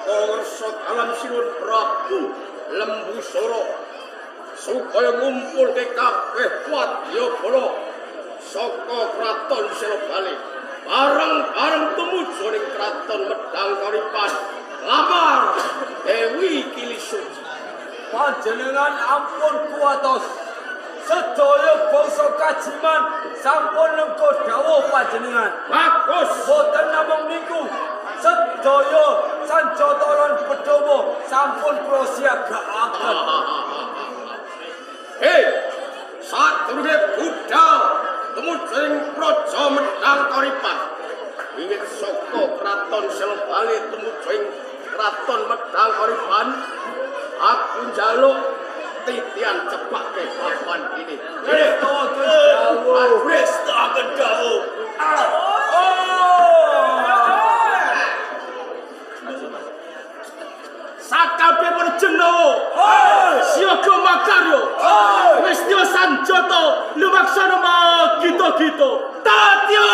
saka ngersa dalam Sinuhun Prabu Lembu Sora supaya ngumpulke kabeh wadyabala saka kraton Selobali bareng-bareng tumuju ning kraton Medang Karipan lamar Dewi Kilisuci. Panjenengan ampun kuwatos. Sedaya bangsa Kajiman sampun nengko dawuh panjenengan. Bagus. Boten namung niku, sedaya sanjata lan pedhawa sampun prasiagakaken. Hei, sadurunge budal tumuju ing Praja Medang Karipan. Wiwit saka kraton Selobali tumuju ing kraton Medang Karipan, aku njaluk titian cepake papan ini. Wis taken dawuh. Sakabeh perjendawa. Siaga makarya. Wis dia sanjata lumaksana magita-gita. Tatya!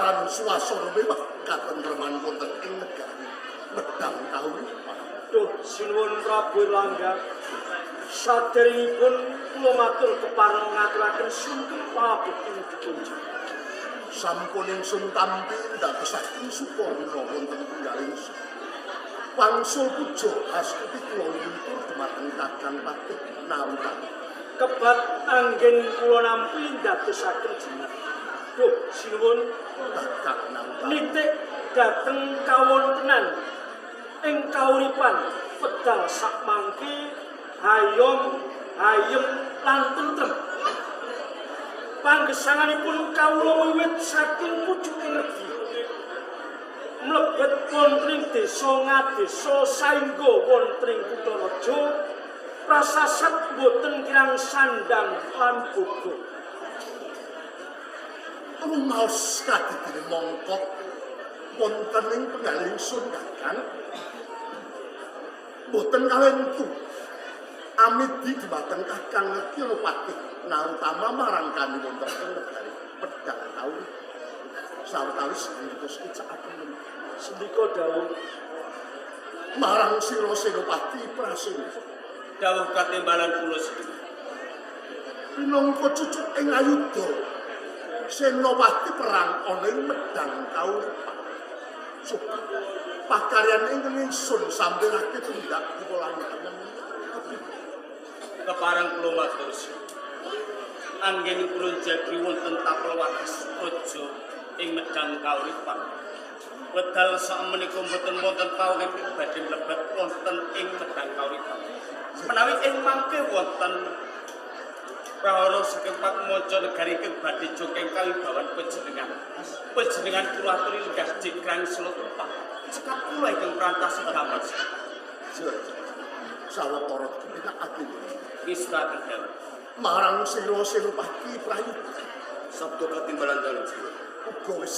lantaran suasana mewah katentreman wonten ing negari Medang Kauripan. Duh sinuwun Prabu Langga. Saderengipun kula matur kepareng ngaturaken sungkem pabekti dipunjuk. Sampun ingsun tampi ndadosaken Sukarna wonten tunggaling wangsul puja astuti kula nyuwun dumateng Kakang Patih Nawulan. Kebat anggen kula nampi ndadosaken jimat. Duh sinuwun Kakang Nawulan. nitik dhateng kawontenan ing kauripan pedal sakmangke hayom hayem lan tentrem. Panggesanganipun kawula wiwit saking pucuking regi mlebet wonten ing desa ngadesa saengga wonten ing Kutaraja prasasat boten kirang sandang lan boga. Rumaos kadidene mongkok wonten ing penggaling sun Kakang. Boten kalentu amidi dumateng Kakang Kiropatih Narutama marang kami wonten ing negari Medang Kauripan. Sawetawis ngantos kicakaken Sendika dawuh marang sira Senopati Prasewa. Dawuh katembalan kula sedaya. Minangka cucuk ing ayuda Senopati perang ana ing Medang Kauripan. Suka pakaryan ing ingsun sampirake tindak kula lampahan. Kepareng kula matur anggen kula jagi wonten tapel wates praja ing Medang Kauripan. Wedal sakmenika mboten wonten pawongan badhe mlebet wonten ing Medang Kauripan. Menawi ing mangke wonten prahara saking Pakmaca negari ing badhe joking kawibawan panjenengan. Panjenengan kula aturi lenggah jikrang Selotupang. Cekap kula ingkang prantasi damel. Sawetara pinakake Istana Kendal. marang sira Senopati Prayuga. Sabda katimbalan dalu. Uga wis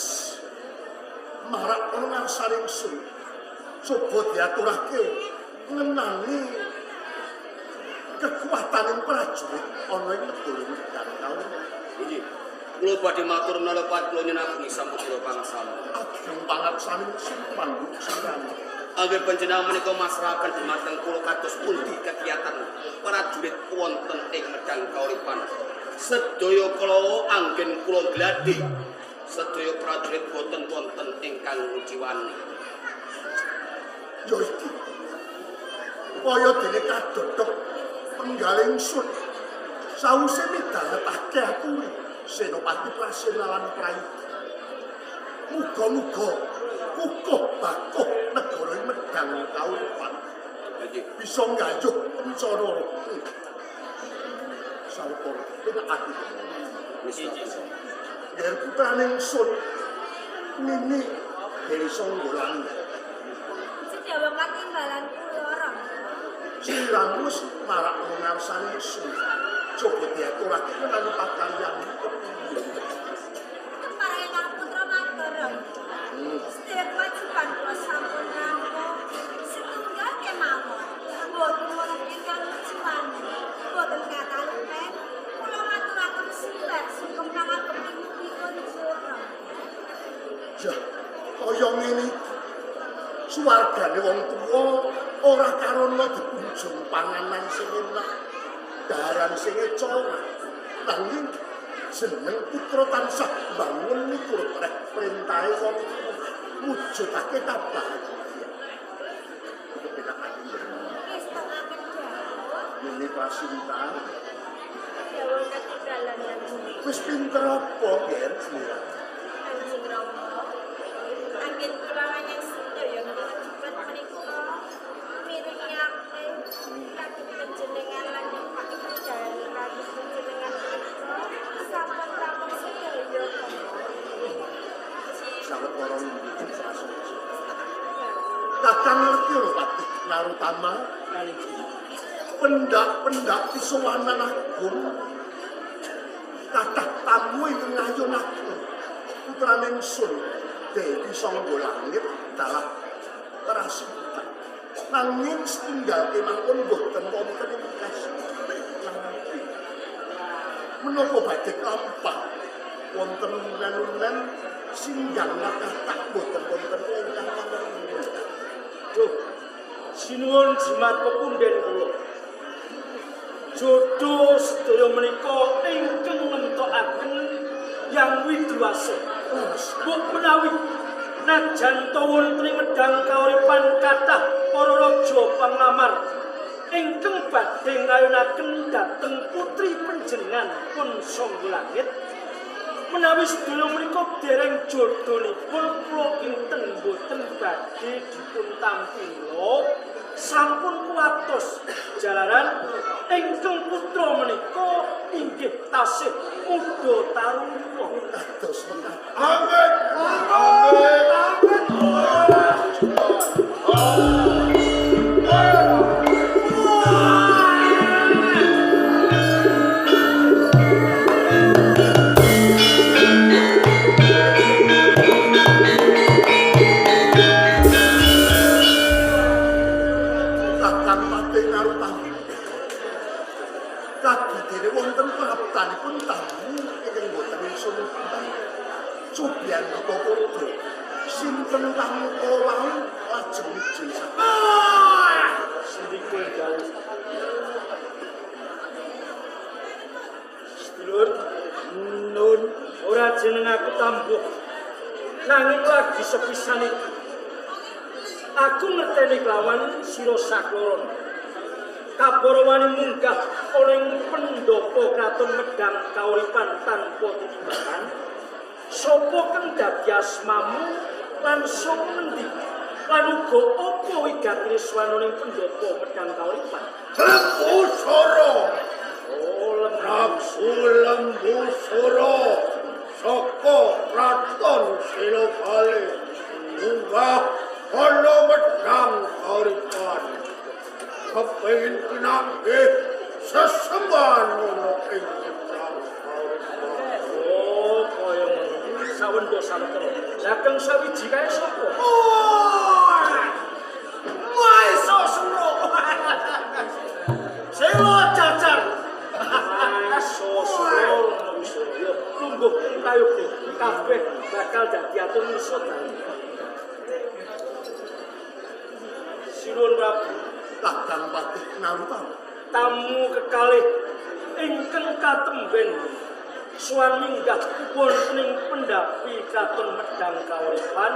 marak ana ngarsaning sun. Coba diaturake ngenani kekuataning prajurit ana ing negara Medang Kauripan. Inggih. Kula badhe matur menapa kula nyenengi sampun pangsama. Ageng pangapsaning sun panduk sirami. Angger panjenengan menika masrahaken dumateng kula kados pundi kegiatan prajurit wonten ing Medang Kauripan. Sedaya kala anggen kula gladi. Sedaya prajurit boten wonten ingkang ngujiwani. Ya iki kaya dene kadodok penggaling sun. Sawise midhangetake aku Senopati Prasewa lan Prayuga. Muga-muga kukuh bakuh negara Medang Kauripan bisa nggayuh rencana sawetara pinakake. Yen putraning sun Nini Dewi Sanggolang Sedawa katimbalan kula rong. siramu wis marak ngarsane sun. Coba diaturake ngenani pakaryan Kepareng Kang Putra matur rong. Sedaya kewajiban kula sampun rampung. Setunggal kemawon. Boten wonten ingkang jiwani. Boten katalupen. Kula maturaken simbah sugeng pangabekti mugi jura. ya kaya ngene suwargane wong tuwa ora karana dikunjung panganan sing enak daharan sing ecoh nanging jeneng putra tansah bangun miturut perintahe wong tuwa mujudake kabahagiaan kepenakane Wis tengaken dawuh. ini Prasinta Dawuh katimbalan lan wis pinter apa Ger Kanjeng Rama. Anggen kula nganyang sedaya kewajiban menika miringake kagem panjenengan lan nyepaki pidhani kagem panjenengan menika sampun rampung sedaya. sawetara nyuwun Prasinta Kakang ngerti lho Patih Narutama pendak-pendak pisowanan agung kathah tamu ingkang ngayon aku putraning sun Dewi Sanggolangit dalah Prasinta nanging setunggal kemawon boten wonten ing kasih menapa badhe kampah wonten ulen-ulen singgang tak boten wonten ingkang wonten. Duh, sinuwun jimat pepunden kula. Jodoh sedaya menika ingkang nemtokaken yang widiwasa. Mbok menawi najan to wonten medang kauripan kathah para raja panglamar ingkang badhe ngayunaken dhateng putri panjenengan pun sangga langit. Menawi sedaya menika dereng jodhonipun kula kinten boten badhe dipun tampila sampun kuatos jalaran ingkang putra menika inggih tasih muda taruna. Dados mengapa? Amin. Amin. Kakang Patih Narutan. Kaki dene wonten praptanipun tamu ingkang boten ingsun tindang. Cobian kok padha. Sinten tamu kala lajeng ijin Sedikit jauh. Sedulur, nun ora jeneng aku tambuh. Nanging lagi sepisan iki. Aku ngerteni kelawan sira sakloron. Kabarawani munggah oleh pendopo kraton Medang kauripan tanpa titibakan. Sapa kang dadi asmamu lan sapa endi? Lan uga apa wigatine swanane pendopo Medang kauripan? Lembu Soro. Oh, Prabu Lembu Soro. Saka Kraton Silopale. Munggah ana Medang kauripan. Kepengin pinanggih sesembahan ana ing Medang kauripan. Oh, kaya ngono. Sawendo sawetara. Lah kang sawiji kae sapa? Maiso Suro. Sewa cacar. Sosro. Ya lungguh kayu kabeh bakal dadi atur musuh. Sinuwun Prabu, Kakang Patih Narutan. tamu kekalih ingkang katemben swan minggah wonten ing pendhapi Kraton Medang kauripan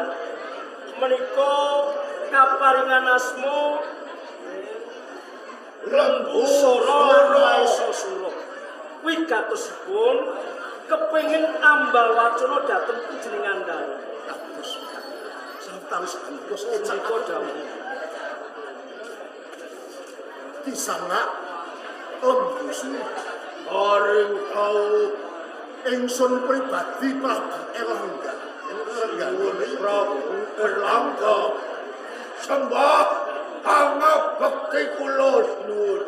menika kaparingan asma Lembu Soro Maesa Suro. Wigatosipun kepengin ambal wacana dhateng panjenengan dalu. Dados sawetawis punika Menika dawuh. di sana Lembu Suro. Paring kau Ingsun pribadi Prabu Erlangga. Prabu Erlangga sembah angap bekti kula nur.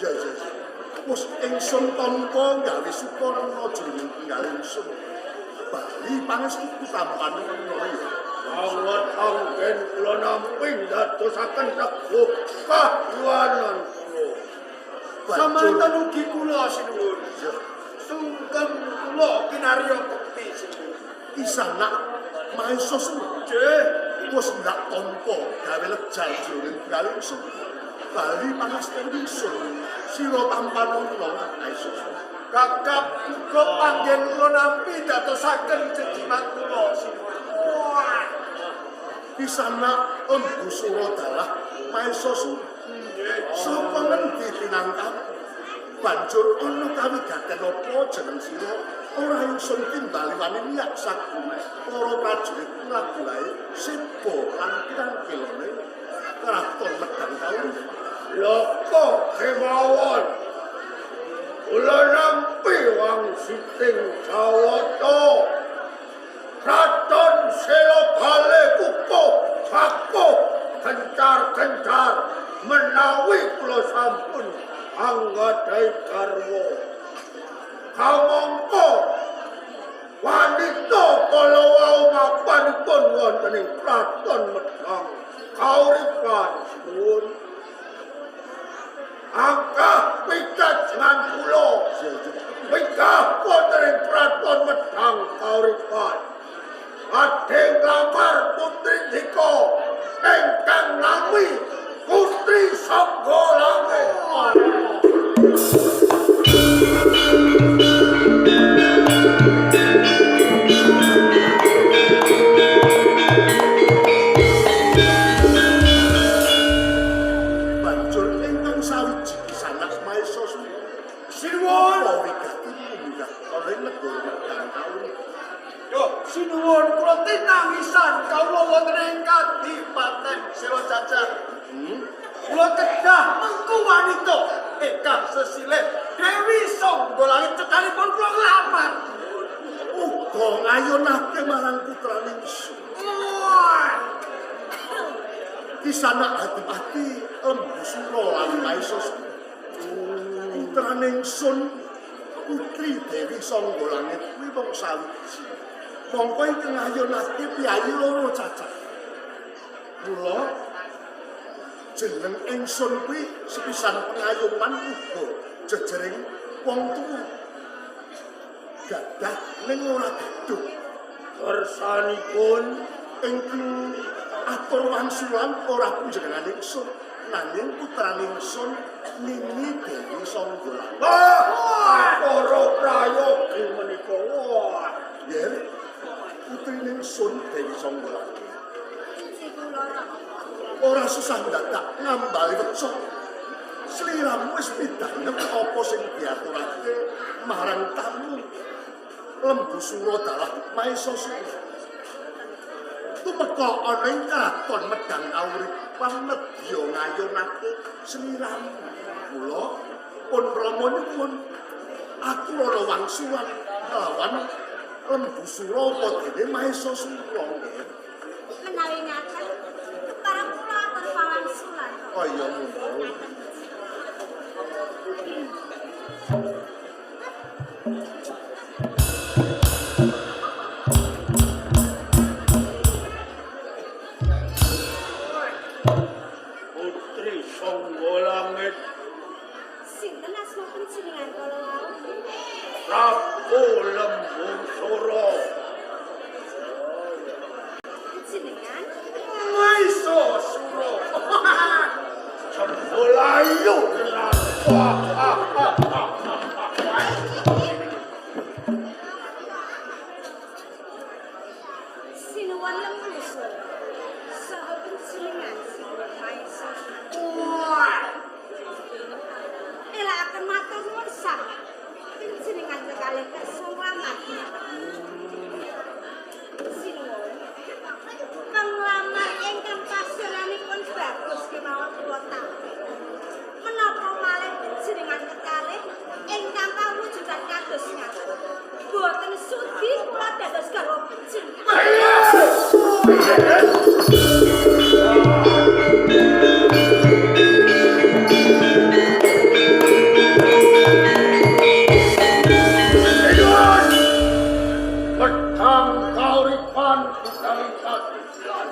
Ya. Wis ingsun tampa gawe sukarna jroning tinggal ingsun. Bali pangestu tampan menawa ya. Awat anggen kula nampi dadosaken teguh kahuwanan kula. Samanten ugi kula sinuwun. Sungkem kula kinarya bekti sinuwun. Di sana Maesa Suro. Wis ndak tampa gawe lejal jroning tinggal ingsun. Bali pangestu ingsun. Sira tampan menawa Maesa Suro. Kakap uga anggen kula nampi dadosaken jejimat kula sinuwun. Di sana Lembu Suro dalah Maesa Suro. Sapa ngendi pinangkap? Banjur ana kawigaten apa jeneng sira? Ora ingsun timbali wani niat saku. Para prajurit mlabuhe sipo lan pirang-pirane Kraton Medang kauripan. Lho kok kemawon. Kula nampi wangsiting Jawata. Kraton Silopale kukuh sakuh gencar-gencar menawi kula sampun anggadhahi garwa. Kamangka wanita kala wau mapanipun wonten ing Kraton Medang kauripan nuwun. Angkah pitajengan kula. Mikah wonten ing Kraton Medang kauripan. badhe nglamar putri Dika ingkang nami Putri Sangga Langit. Banjur ingkang sawiji pisanak Maesa Sinuwun. wigati munggah ana ing negara Medang Kauri. Yo, sinuwun kula tinangisan kawula wonten ing Kadipaten Silojajar. Kula kedah mengku wanita ingkang sesilih Dewi Sangga Langit cekalipun kula nglamar. Uga ngayunake marang putraning Kisanak Adipati Lembu Sura lan Maesa. Putraning Sun Putri Dewi Sangga Langit kuwi wong sawiji. Mongko ingkang ngayunake piyayi loro cacat. Kula jeneng ingsun kuwi sepisan pengayuman uga jejering wong tuwa. Gadah ning ora gedung. Kersanipun Ingkang atur wangsulan ora panjenengan ingsun, nanging putraning ingsun Nini Dewi Sangga Langit. para prayogi menika. Yen putrining Sun Dewi Sangga Langit Inci kula ora susah dadak ngambali weca. Sliramu wis midhanget apa sing diaturake marang tamu Lembu Sura dalah Maesa Sura. Tumeka ana ing kraton Medang Kauripan nedya ngayunake sliramu. Kula pun ramanipun aku ora wangsulan lawan Lembu Sura apa dene Maesa Sura nggih. menawi ngaten kepareng kula atur pawangsulan. Kaya ngono. Putri Sangga Langit, Sinten asma panjenengan kala wau? Prabu Lembu Sura. Panjenengan Maesa Sura. Sembulayu tenan. sinuwun Lembu Sura. Saha panjenengan sinuwun Maesa. Elakaken matur nuwun sanget. Panjenengan kekalih kersa nglamar. Sinuwun. Penglamar ingkang pasiranipun bagus kemawon kula tampi. Menapa malih panjenengan kekalih ingkang kawujudan kados ngaten. Boten sudi kula dados garwa panjenengan. Medang Kauripan Budal Kadisan.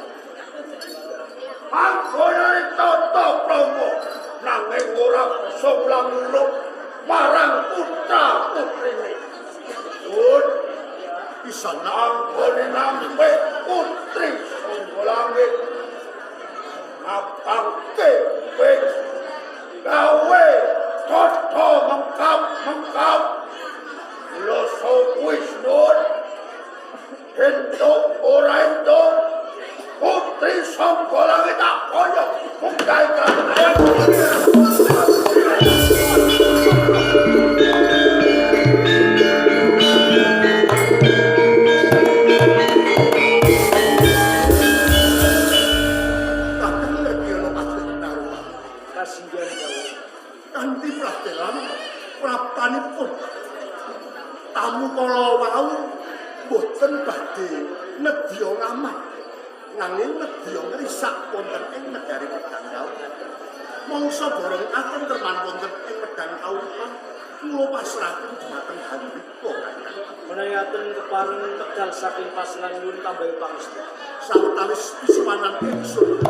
Panggonane tata krama nanging ora bisa langlung marang putra putrine. Sun Pisanak anggone nampe Putri Sangga Langit. Abangke wis gawe tata mengkap Kula sawis nun entuk ora entuk Putri Sangga Langit tak koyo mungkae kadang lagi ana patih naruh. Kasinggihan kawula. Kanthi pratelan praptanipun tamu kala wau boten badhe nedya ngamal nanging nedya ngrisak wonten ing negari Medang Kauripan. Mangsa bareng akan terman wonten ing Medang Kauripan kula pasrahaken dhumateng Handika Kakang. Menayaten kepareng medal saking pasengan nyuwun tambahi pangestu. Sawetawis pisuwanan ingsun